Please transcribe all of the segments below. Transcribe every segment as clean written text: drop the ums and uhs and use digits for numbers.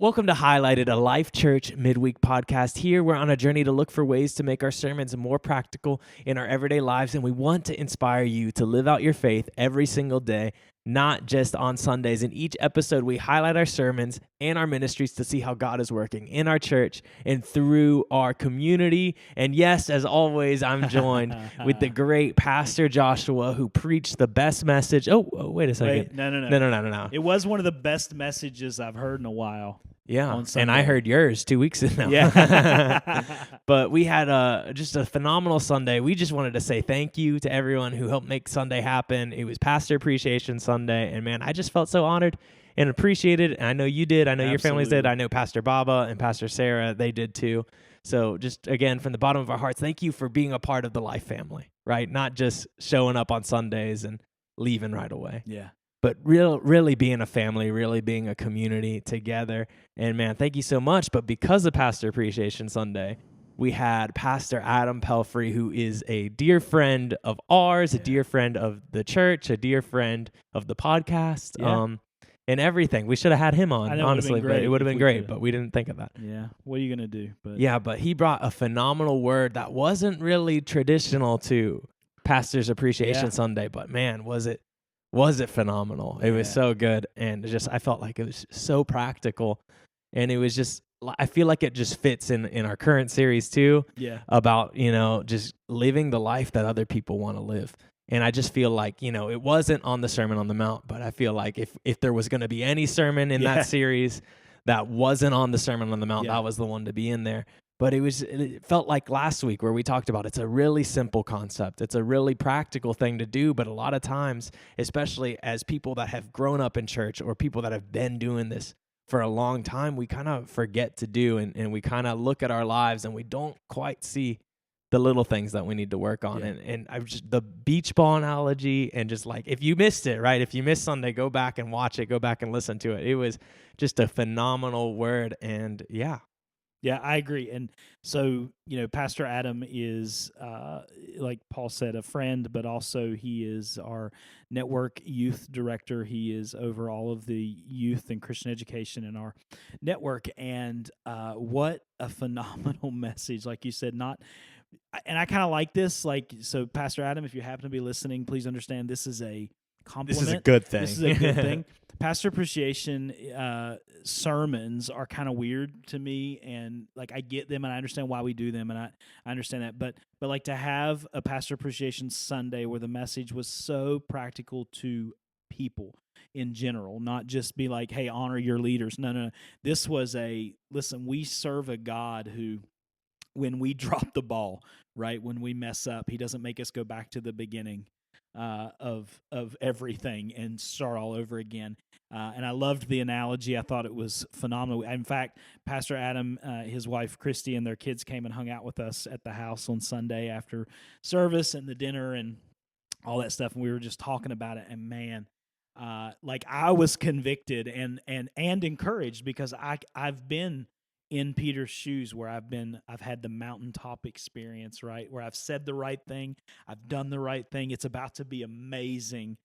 Welcome to Highlighted, a Life Church midweek podcast. Here, we're on a journey to look for ways to make our sermons more practical in our everyday lives, and we want to inspire you to live out your faith every single day, not just on Sundays. In each episode, we highlight our sermons and our ministries to see how God is working in our church and through our community. And yes, as always, I'm joined with the great Pastor Joshua, who preached the best message. Oh, wait a second. No. It was one of the best messages I've heard in a while. Yeah, and I heard yours 2 weeks ago. Yeah. But we had just a phenomenal Sunday. We just wanted to say thank you to everyone who helped make Sunday happen. It was Pastor Appreciation Sunday, and man, I just felt so honored and appreciated. And I know you did. I know your families did. I know Pastor Baba and Pastor Sarah, they did too. So just, again, from the bottom of our hearts, thank you for being a part of the Life family, right? Not just showing up on Sundays and leaving right away. Yeah. But really being a family, really being a community together. And man, thank you so much. But because of Pastor Appreciation Sunday, we had Pastor Adam Pelfrey, who is a dear friend of ours, a dear friend of the church, a dear friend of the podcast, and everything. We should have had him on, honestly, but it would have been great, but we didn't think of that. Yeah, what are you going to do? But he brought a phenomenal word that wasn't really traditional to Pastor's Appreciation Sunday, but man, was it phenomenal. It was so good, and I felt like it was so practical, and it was just, I feel like it just fits in our current series too, about, just living the life that other people want to live. And I just feel like, it wasn't on the Sermon on the Mount, but I feel like if there was going to be any sermon in that series that wasn't on the Sermon on the Mount, that was the one to be in there. But it felt like last week where we talked about it's a really simple concept. It's a really practical thing to do, but a lot of times, especially as people that have grown up in church or people that have been doing this for a long time, we kind of forget to do, and we kind of look at our lives and we don't quite see the little things that we need to work on. And I just, the beach ball analogy, and just like, if you missed it, right? If you missed Sunday, go back and watch it, go back and listen to it. It was just a phenomenal word, and Yeah, I agree. And so, Pastor Adam is, like Paul said, a friend, but also he is our network youth director. He is over all of the youth and Christian education in our network. And what a phenomenal message. Like you said, and I kind of like this. So Pastor Adam, if you happen to be listening, please understand this is a compliment. This is a good thing. This is a good thing. Pastor Appreciation sermons are kind of weird to me, and like I get them and I understand why we do them, and I understand that. But like to have a Pastor Appreciation Sunday where the message was so practical to people in general, not just be like, hey, honor your leaders. No. This was listen, we serve a God who, when we drop the ball, right, when we mess up, he doesn't make us go back to the beginning of everything and start all over again. And I loved the analogy. I thought it was phenomenal. In fact, Pastor Adam, his wife Christy, and their kids came and hung out with us at the house on Sunday after service and the dinner and all that stuff. And we were just talking about it. And man, like I was convicted and encouraged, because I've been in Peter's shoes, where I've had the mountaintop experience, right? Where I've said the right thing, I've done the right thing, it's about to be amazing,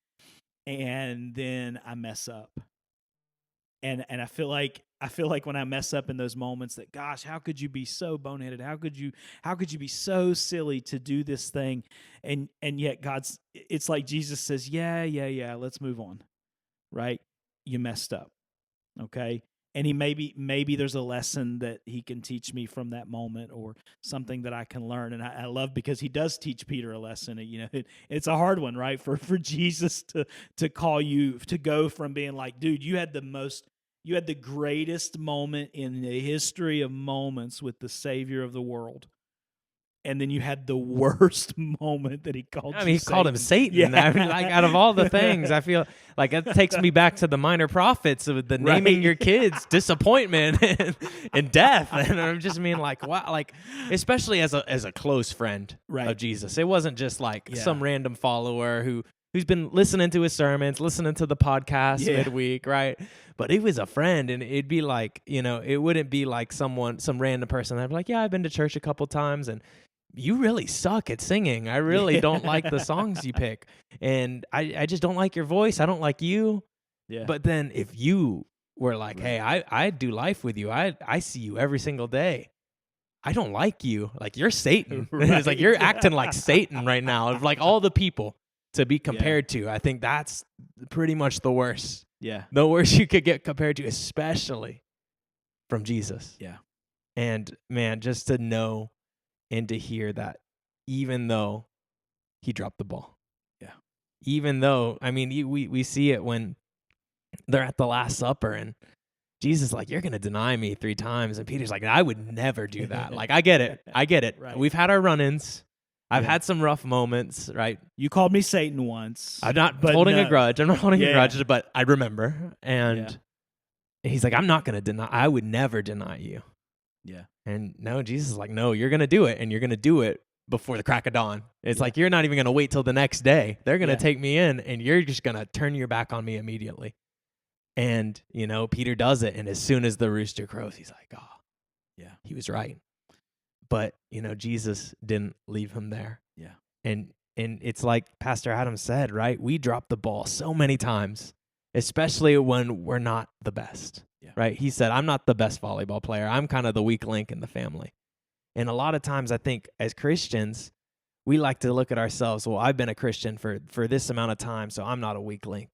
and then I mess up. And I feel like when I mess up in those moments, that, gosh, how could you be so boneheaded? How could you be so silly to do this thing? And yet it's like Jesus says, yeah, let's move on. Right? You messed up. Okay? And he maybe there's a lesson that he can teach me from that moment, or something that I can learn. And I love, because he does teach Peter a lesson. It's a hard one, right? For Jesus to call you to go from being like, dude, you had the greatest moment in the history of moments with the Savior of the world. And then you had the worst moment that he called he called him Satan. Yeah. I mean, like, out of all the things, I feel like it takes me back to the minor prophets of the naming your kids, disappointment and death. And I'm just mean like, wow, like, especially as a close friend of Jesus. It wasn't just like some random follower who's been listening to his sermons, listening to the podcast midweek, right? But it was a friend, and it'd be like, it wouldn't be like some random person that'd be like, yeah, I've been to church a couple times, and you really suck at singing. I really don't like the songs you pick. And I just don't like your voice. I don't like you. Yeah. But then if you we're like, Right. hey, I do life with you. I see you every single day. I don't like you. Like, you're Satan. It's like, you're acting like Satan right now. Of like all the people to be compared to. I think that's pretty much the worst. Yeah. The worst you could get compared to, especially from Jesus. Yeah. And man, just to know and to hear that even though he dropped the ball. Yeah. Even though, I mean, we see it when they're at the Last Supper and Jesus is like, you're going to deny me 3 times. And Peter's like, I would never do that. Like, I get it. I get it. Right. We've had our run-ins. I've had some rough moments, right? You called me Satan once. I'm not holding a grudge. I'm not holding a grudge, but I remember. And he's like, I'm not going to deny. I would never deny you. Yeah. And no, Jesus is like, no, you're going to do it. And you're going to do it before the crack of dawn. It's like, you're not even going to wait till the next day. They're going to take me in and you're just going to turn your back on me immediately. And, you know, Peter does it. And as soon as the rooster crows, he's like, oh, yeah, he was right. But, you know, Jesus didn't leave him there. Yeah. And it's like Pastor Adam said, right? We drop the ball so many times, especially when we're not the best, right? He said, I'm not the best volleyball player. I'm kind of the weak link in the family. And a lot of times I think as Christians, we like to look at ourselves, well, I've been a Christian for this amount of time, so I'm not a weak link.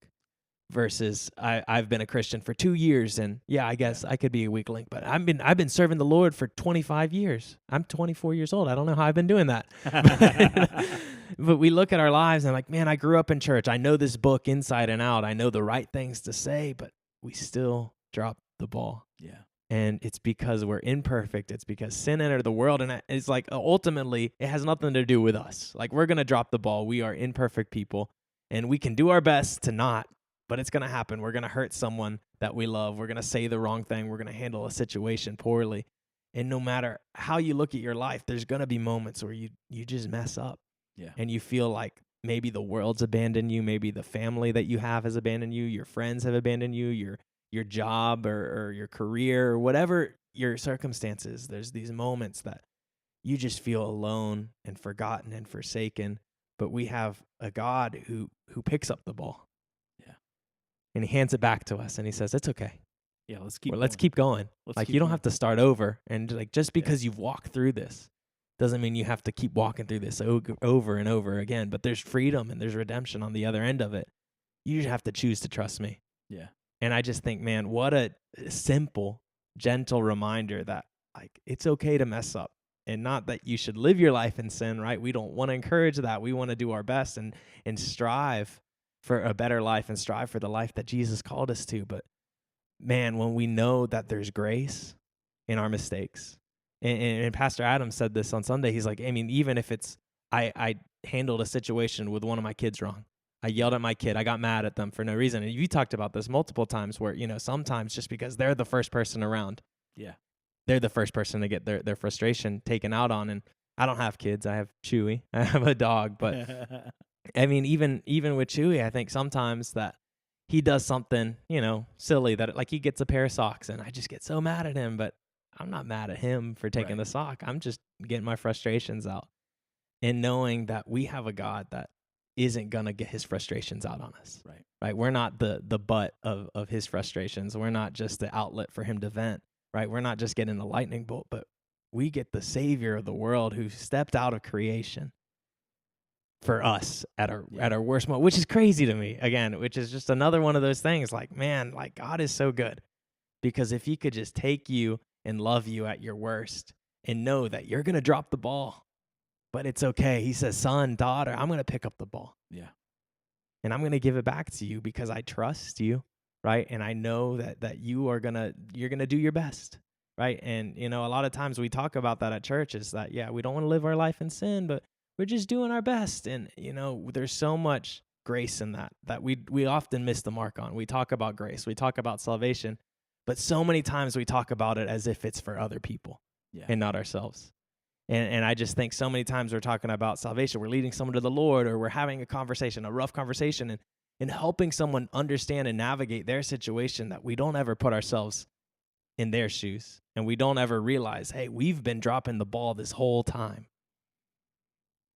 Versus I've been a Christian for 2 years, and I guess I could be a weak link, but I've been serving the Lord for 25 years. I'm 24 years old. I don't know how I've been doing that. But we look at our lives and like, man, I grew up in church. I know this book inside and out. I know the right things to say, but we still drop the ball. Yeah. And it's because we're imperfect. It's because sin entered the world, and it's like ultimately it has nothing to do with us. Like, we're gonna drop the ball. We are imperfect people, and we can do our best to not. But it's going to happen. We're going to hurt someone that we love. We're going to say the wrong thing. We're going to handle a situation poorly. And no matter how you look at your life, there's going to be moments where you just mess up. Yeah. And you feel like maybe the world's abandoned you. Maybe the family that you have has abandoned you. Your friends have abandoned you. Your job or your career or whatever your circumstances. There's these moments that you just feel alone and forgotten and forsaken. But we have a God who picks up the ball. And he hands it back to us, and he says, "It's okay. Yeah, let's keep going. Like, you don't have to start over. And like, just because you've walked through this doesn't mean you have to keep walking through this over and over again. But there's freedom and there's redemption on the other end of it. You just have to choose to trust me." Yeah. And I just think, man, what a simple, gentle reminder that like it's okay to mess up, and not that you should live your life in sin. Right? We don't want to encourage that. We want to do our best and strive for a better life and strive for the life that Jesus called us to. But man, when we know that there's grace in our mistakes, and Pastor Adam said this on Sunday, he's like, I mean, even if it's, I handled a situation with one of my kids wrong. I yelled at my kid. I got mad at them for no reason. And you talked about this multiple times where, you know, sometimes just because they're the first person around, they're the first person to get their frustration taken out on. And I don't have kids. I have Chewy. I have a dog, but I mean, even with Chewy, I think sometimes that he does something, you know, silly that like he gets a pair of socks and I just get so mad at him, but I'm not mad at him for taking the sock. I'm just getting my frustrations out and knowing that we have a God that isn't going to get his frustrations out on us. Right. We're not the butt of his frustrations. We're not just the outlet for him to vent, right? We're not just getting the lightning bolt, but we get the savior of the world who stepped out of creation for us at our worst moment, which is crazy to me, again, which is just another one of those things like, man, like God is so good, because if he could just take you and love you at your worst and know that you're going to drop the ball, but it's okay. He says, son, daughter, I'm going to pick up the ball. Yeah. And I'm going to give it back to you because I trust you. Right. And I know that you're going to do your best. Right. And, you know, a lot of times we talk about that at church is that, we don't want to live our life in sin, but we're just doing our best. And, you know, there's so much grace in that we often miss the mark on. We talk about grace. We talk about salvation. But so many times we talk about it as if it's for other people and not ourselves. And I just think so many times we're talking about salvation. We're leading someone to the Lord, or we're having a conversation, a rough conversation, and helping someone understand and navigate their situation, that we don't ever put ourselves in their shoes. And we don't ever realize, hey, we've been dropping the ball this whole time.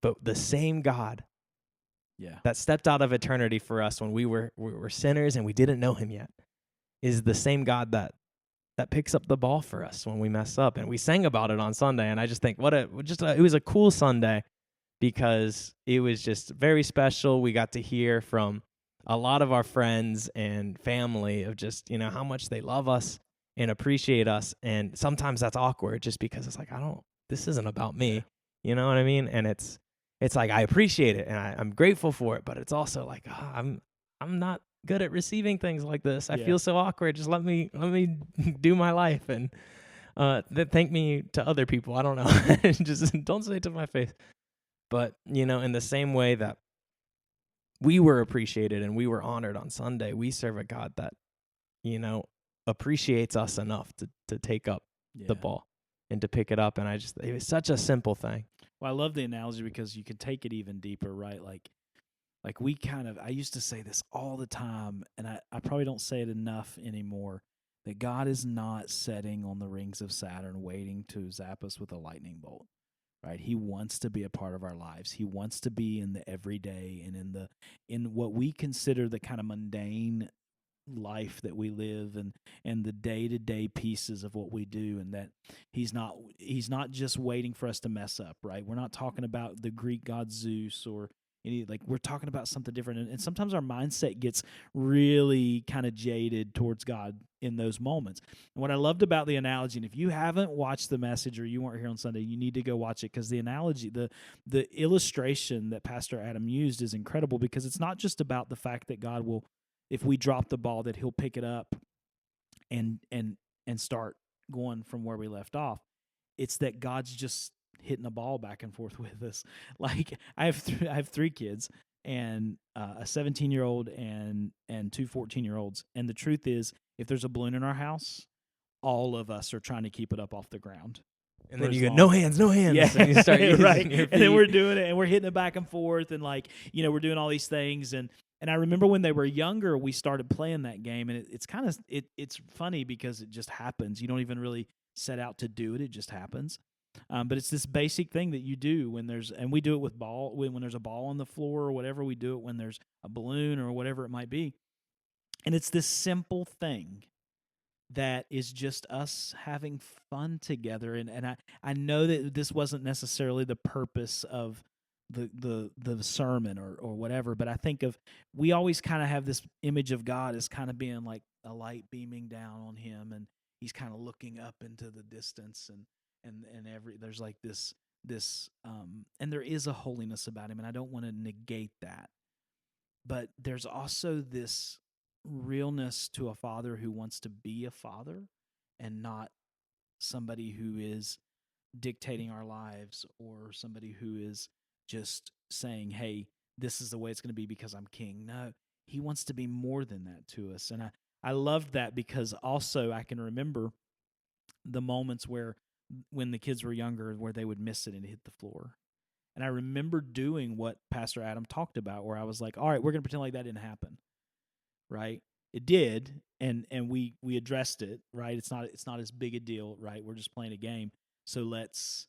But the same God that stepped out of eternity for us when we were sinners and we didn't know him yet is the same God that picks up the ball for us when we mess up. And we sang about it on Sunday, and I just think it was a cool Sunday because it was just very special. We got to hear from a lot of our friends and family of just, how much they love us and appreciate us. And sometimes that's awkward just because it's like, this isn't about me. You know what I mean? And it's like, I appreciate it and I'm grateful for it, but it's also like, I'm not good at receiving things like this. I feel so awkward. Just let me do my life and thank me to other people. I don't know. Just don't say it to my face. But, in the same way that we were appreciated and we were honored on Sunday, we serve a God that, appreciates us enough to take up the ball and to pick it up. And it was such a simple thing. Well, I love the analogy because you can take it even deeper, right? Like I used to say this all the time, and I probably don't say it enough anymore, that God is not sitting on the rings of Saturn waiting to zap us with a lightning bolt, right? He wants to be a part of our lives. He wants to be in the everyday and in what we consider the kind of mundane life that we live and the day-to-day pieces of what we do, and that he's not just waiting for us to mess up, right? We're not talking about the Greek god Zeus or we're talking about something different, and sometimes our mindset gets really kind of jaded towards God in those moments. And what I loved about the analogy, and if you haven't watched the message or you weren't here on Sunday, you need to go watch it, because the analogy, the illustration that Pastor Adam used is incredible, because it's not just about the fact that God will, if we drop the ball, that he'll pick it up and start going from where we left off. It's that God's just hitting the ball back and forth with us. Like I have 3 kids, and a 17-year-old and 2 14-year-olds. And the truth is, if there's a balloon in our house, all of us are trying to keep it up off the ground. And then you go, no hands. Yeah, and you start using right. your feet. And then we're doing it, and we're hitting it back and forth, and we're doing all these things. And I remember when they were younger, we started playing that game, and it's funny because it just happens. You don't even really set out to do it; it just happens. But it's this basic thing that you do and we do it with ball when there's a ball on the floor or whatever. We do it when there's a balloon or whatever it might be, and it's this simple thing that is just us having fun together. And I know that this wasn't necessarily the purpose of the sermon or whatever, but I think we always kind of have this image of God as kind of being like a light beaming down on him, and he's kind of looking up into the distance, and there's like this and there is a holiness about him, and I don't want to negate that, but there's also this realness to a father who wants to be a father and not somebody who is dictating our lives, or somebody who is just saying, hey, this is the way it's going to be because I'm king. No, he wants to be more than that to us. And I loved that, because also I can remember the moments when the kids were younger, where they would miss it and hit the floor. And I remember doing what Pastor Adam talked about, where I was like, all right, we're going to pretend like that didn't happen. Right? It did, and we addressed it, right? It's not as big a deal, right? We're just playing a game. So let's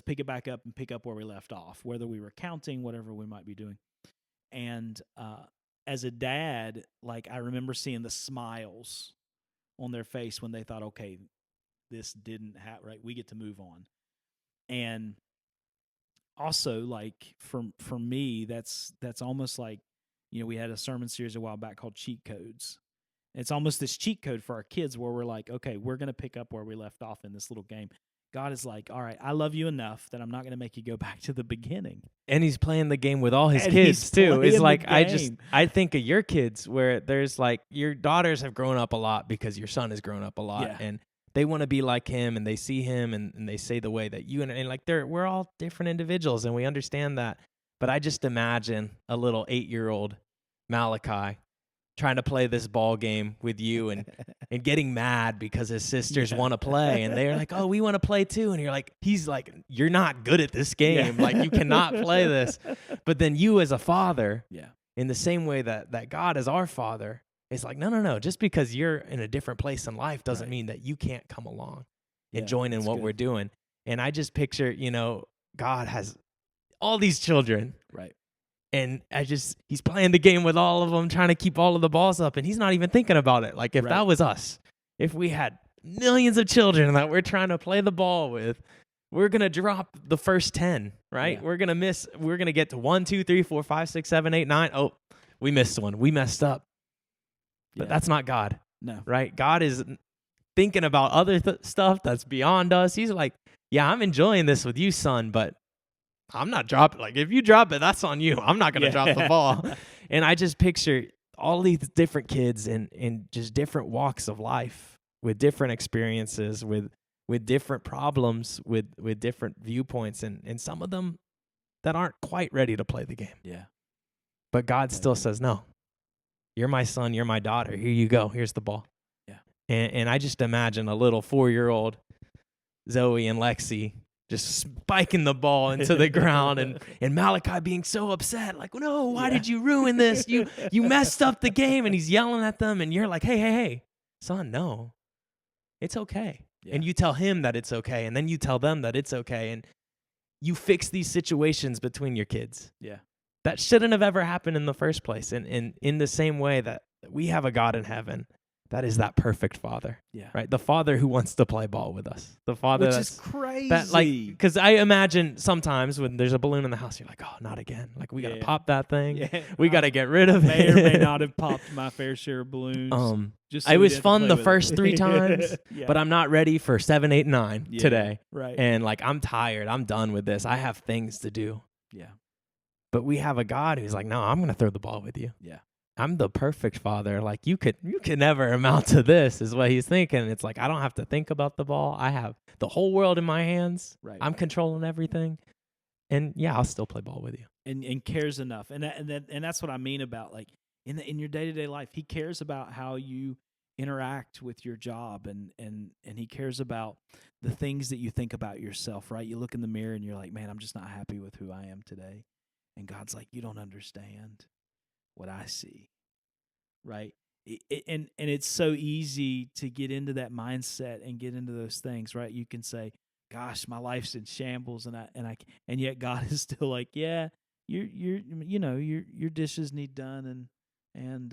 pick it back up and pick up where we left off, whether we were counting, whatever we might be doing. And as a dad, I remember seeing the smiles on their face when they thought, okay, this didn't happen, right? We get to move on. And also, for me, that's almost like, we had a sermon series a while back called Cheat Codes. It's almost this cheat code for our kids where we're like, okay, we're going to pick up where we left off in this little game. God is like, all right, I love you enough that I'm not going to make you go back to the beginning. And he's playing the game with all his kids too. It's like, I think of your kids, where there's your daughters have grown up a lot because your son has grown up a lot, and they want to be like him, and they see him, and they say the way that you and we're all different individuals, and we understand that. But I just imagine a little 8-year-old Malachi trying to play this ball game with you and getting mad because his sisters want to play, and they're like, oh, we want to play too. And he's like, you're not good at this game. You cannot play this. But then you as a father, in the same way that God is our father, is like, no. Just because you're in a different place in life doesn't mean that you can't come along and join in what we're doing. And I just picture, God has all these children. Right. And he's playing the game with all of them, trying to keep all of the balls up, and he's not even thinking about it. Like, if Right. that was us, if we had millions of children that we're trying to play the ball with, we're going to drop the first 10, right? Yeah. We're going to get to 1, 2, 3, 4, 5, 6, 7, 8, 9. Oh, we missed one. We messed up. But that's not God. No. Right? God is thinking about other stuff that's beyond us. He's like, yeah, I'm enjoying this with you, son, but I'm not dropping. Like, if you drop it, that's on you. I'm not going to drop the ball. And I just picture all these different kids in just different walks of life with different experiences, with different problems, with different viewpoints, and some of them that aren't quite ready to play the game. Yeah. But God still says, no, you're my son, you're my daughter. Here you go. Here's the ball. Yeah. And I just imagine a little 4-year-old Zoe and Lexi just spiking the ball into the ground, and Malachi being so upset, like, no, why did you ruin this? You messed up the game, and he's yelling at them, and you're like, hey, son, no, it's okay. Yeah. And you tell him that it's okay, and then you tell them that it's okay, and you fix these situations between your kids. Yeah. That shouldn't have ever happened in the first place. And in the same way that we have a God in heaven that is that perfect father. Yeah. Right? The father who wants to play ball with us. The father which is crazy. That, like, because I imagine sometimes when there's a balloon in the house, you're like, oh, not again. Like, we got to pop that thing. Yeah. We got to get rid of it. May or may not have popped my fair share of balloons. It was fun the first 3 times, but I'm not ready for 7, 8, 9 today. Right. And, like, I'm tired. I'm done with this. I have things to do. Yeah. But we have a God who's like, no, I'm going to throw the ball with you. Yeah. I'm the perfect father. Like, you could never amount to this, is what he's thinking. It's like, I don't have to think about the ball. I have the whole world in my hands. Right. I'm controlling everything. And yeah, I'll still play ball with you. And cares enough. And that's what I mean about, like, in your day-to-day life, he cares about how you interact with your job, and he cares about the things that you think about yourself, right? You look in the mirror and you're like, man, I'm just not happy with who I am today. And God's like, you don't understand what I see, right? And it's so easy to get into that mindset and get into those things, right? You can say, gosh, my life's in shambles, and yet God is still like, yeah, your dishes need done, and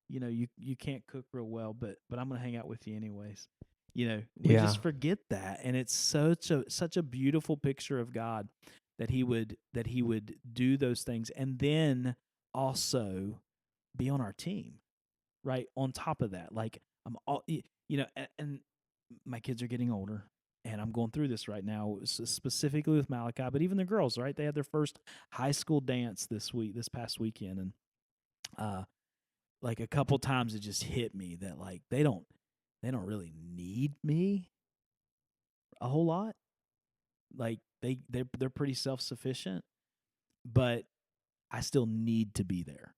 you can't cook real well, but I'm gonna hang out with you anyways. We just forget that, and it's such a beautiful picture of God that he would do those things, and then also be on our team, right? On top of that, like, I'm all, and my kids are getting older, and I'm going through this right now, specifically with Malachi, but even the girls, right? They had their first high school dance this past weekend, and like, a couple times it just hit me that, like, they don't really need me a whole lot. Like, they're pretty self-sufficient, but I still need to be there,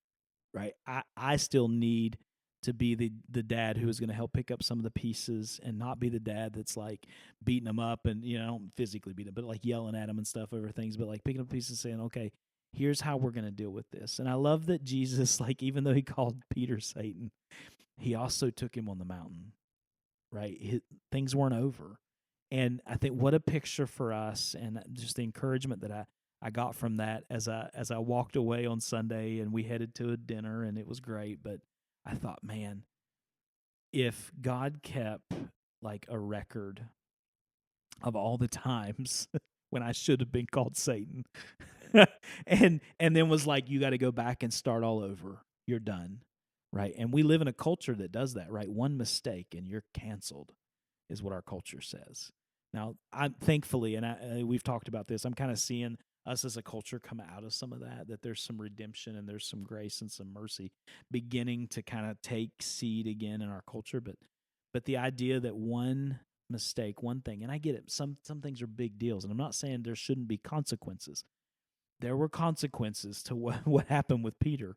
right? I still need to be the dad who is going to help pick up some of the pieces, and not be the dad that's, like, beating them up and, don't physically beat them, but, like, yelling at them and stuff over things, but, like, picking up pieces, saying, okay, here's how we're going to deal with this. And I love that Jesus, like, even though he called Peter Satan, he also took him on the mountain, right? Things weren't over. And I think what a picture for us, and just the encouragement that I got from that as I walked away on Sunday, and we headed to a dinner, and it was great. But I thought, man, if God kept, like, a record of all the times when I should have been called Satan, and then was like, you got to go back and start all over. You're done, right? And we live in a culture that does that, right? One mistake and you're canceled is what our culture says. Now, I'm thankfully, and we've talked about this, I'm kind of seeing us as a culture come out of some of that there's some redemption, and there's some grace and some mercy beginning to kind of take seed again in our culture. But the idea that one mistake, one thing, and I get it, some things are big deals, and I'm not saying there shouldn't be consequences. There were consequences to what happened with Peter,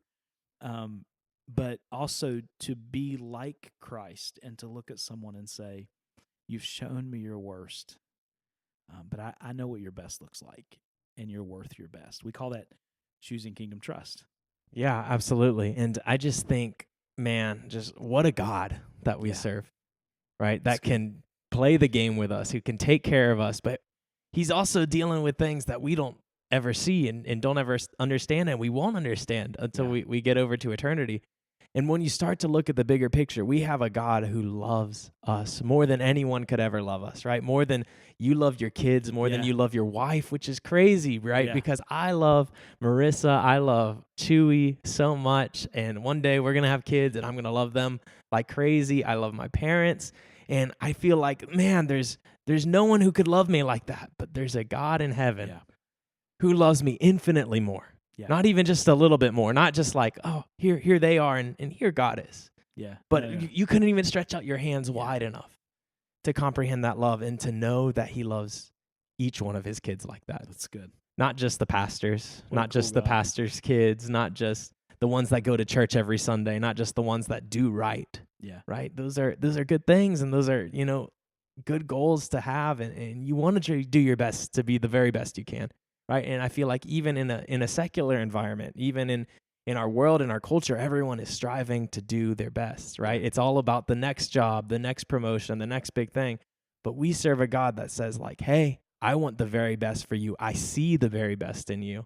but also to be like Christ and to look at someone and say, you've shown me your worst, but I know what your best looks like, and you're worth your best. We call that choosing kingdom trust. Yeah, absolutely. And I just think, man, just what a God that we serve, right? That can play the game with us, who can take care of us, but he's also dealing with things that we don't ever see and don't ever understand, and we won't understand until we get over to eternity. And when you start to look at the bigger picture, we have a God who loves us more than anyone could ever love us, right? More than you love your kids, more than you love your wife, which is crazy, right? Yeah. Because I love Marissa, I love Chewy so much, and one day we're going to have kids and I'm going to love them like crazy. I love my parents, and I feel like, man, there's no one who could love me like that, but there's a God in heaven who loves me infinitely more. Yeah. Not even just a little bit more, not just like, oh, here they are, and here God is. Yeah. But you couldn't even stretch out your hands wide enough to comprehend that love and to know that he loves each one of his kids like that. That's good. Not just the pastors, not just the pastors' kids, not just the ones that go to church every Sunday, not just the ones that do right. Yeah. Right? Those are good things, and those are, good goals to have, and you want to do your best to be the very best you can. Right. And I feel like even in a secular environment, even in our world, in our culture, everyone is striving to do their best. Right. It's all about the next job, the next promotion, the next big thing. But we serve a God that says, like, hey, I want the very best for you. I see the very best in you.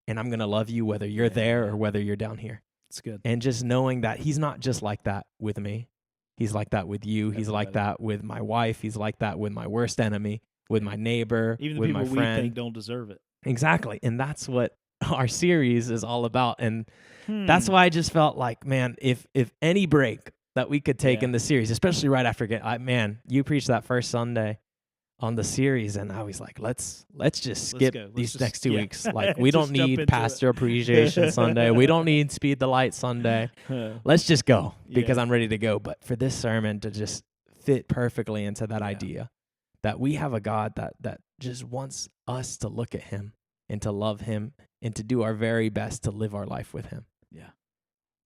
And I'm going to love you whether you're there or whether you're down here. It's good. And just knowing that he's not just like that with me. He's like that with you. He's like that with my wife. He's like that with my worst enemy, with my neighbor, even the with people my friend. we think don't deserve it. Exactly. And that's what our series is all about. And that's why I just felt like, man, if any break that we could take in the series, especially right after you preached that first Sunday on the series, and I was like, let's just skip these next 2 weeks. Like, we don't need Pastor Appreciation Sunday. We don't need Speed the Light Sunday. Let's just go, because I'm ready to go. But for this sermon to just fit perfectly into that idea that we have a God that just wants us to look at him and to love him and to do our very best to live our life with him. Yeah.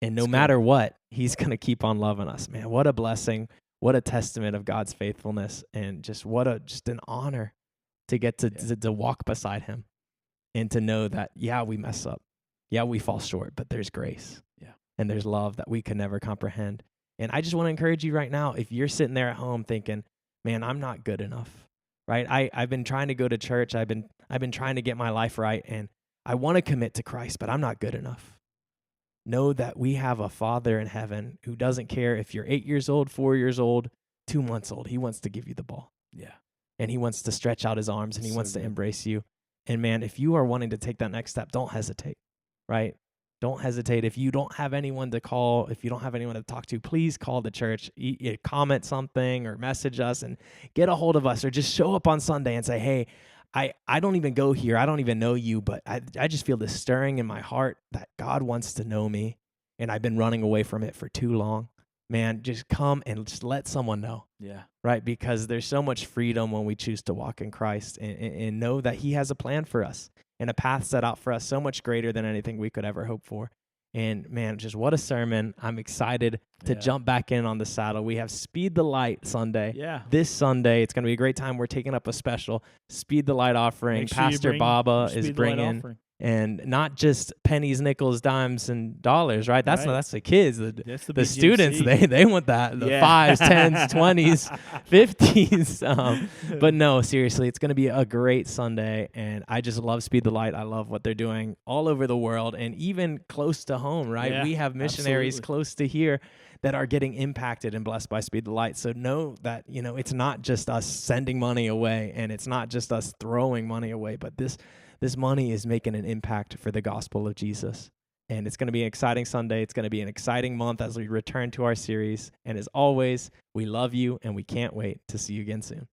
And no matter what, he's going to keep on loving us. Man, what a blessing. What a testament of God's faithfulness, and just an honor to get to walk beside him and to know that, we mess up. Yeah, we fall short, but there's grace. Yeah. And there's love that we can never comprehend. And I just want to encourage you right now, if you're sitting there at home thinking, man, I'm not good enough, right? I've been trying to go to church. I've been trying to get my life right, and I want to commit to Christ, but I'm not good enough. Know that we have a Father in heaven who doesn't care if you're 8 years old, 4 years old, 2 months old. He wants to give you the ball. Yeah. And he wants to stretch out his arms, and he wants to embrace you. And man, if you are wanting to take that next step, don't hesitate, right? Don't hesitate. If you don't have anyone to call, if you don't have anyone to talk to, please call the church, comment something or message us and get a hold of us, or just show up on Sunday and say, hey, I don't even go here. I don't even know you, but I just feel this stirring in my heart that God wants to know me, and I've been running away from it for too long. Man, just come and just let someone know. Yeah. Right? Because there's so much freedom when we choose to walk in Christ and know that he has a plan for us and a path set out for us so much greater than anything we could ever hope for. And man, just what a sermon. I'm excited to jump back in on the saddle. We have Speed the Light Sunday. Yeah. This Sunday, it's going to be a great time. We're taking up a special Speed the Light offering. Pastor Baba is bringing, and not just pennies, nickels, dimes, and dollars, right? That's the kids. The students, they want that. The 5s, 10s, 20s, 50s. But no, seriously, it's going to be a great Sunday, and I just love Speed the Light. I love what they're doing all over the world and even close to home, right? Yeah, we have missionaries close to here that are getting impacted and blessed by Speed the Light. So know that, it's not just us sending money away, and it's not just us throwing money away, but this money is making an impact for the gospel of Jesus. And it's going to be an exciting Sunday. It's going to be an exciting month as we return to our series. And as always, we love you, and we can't wait to see you again soon.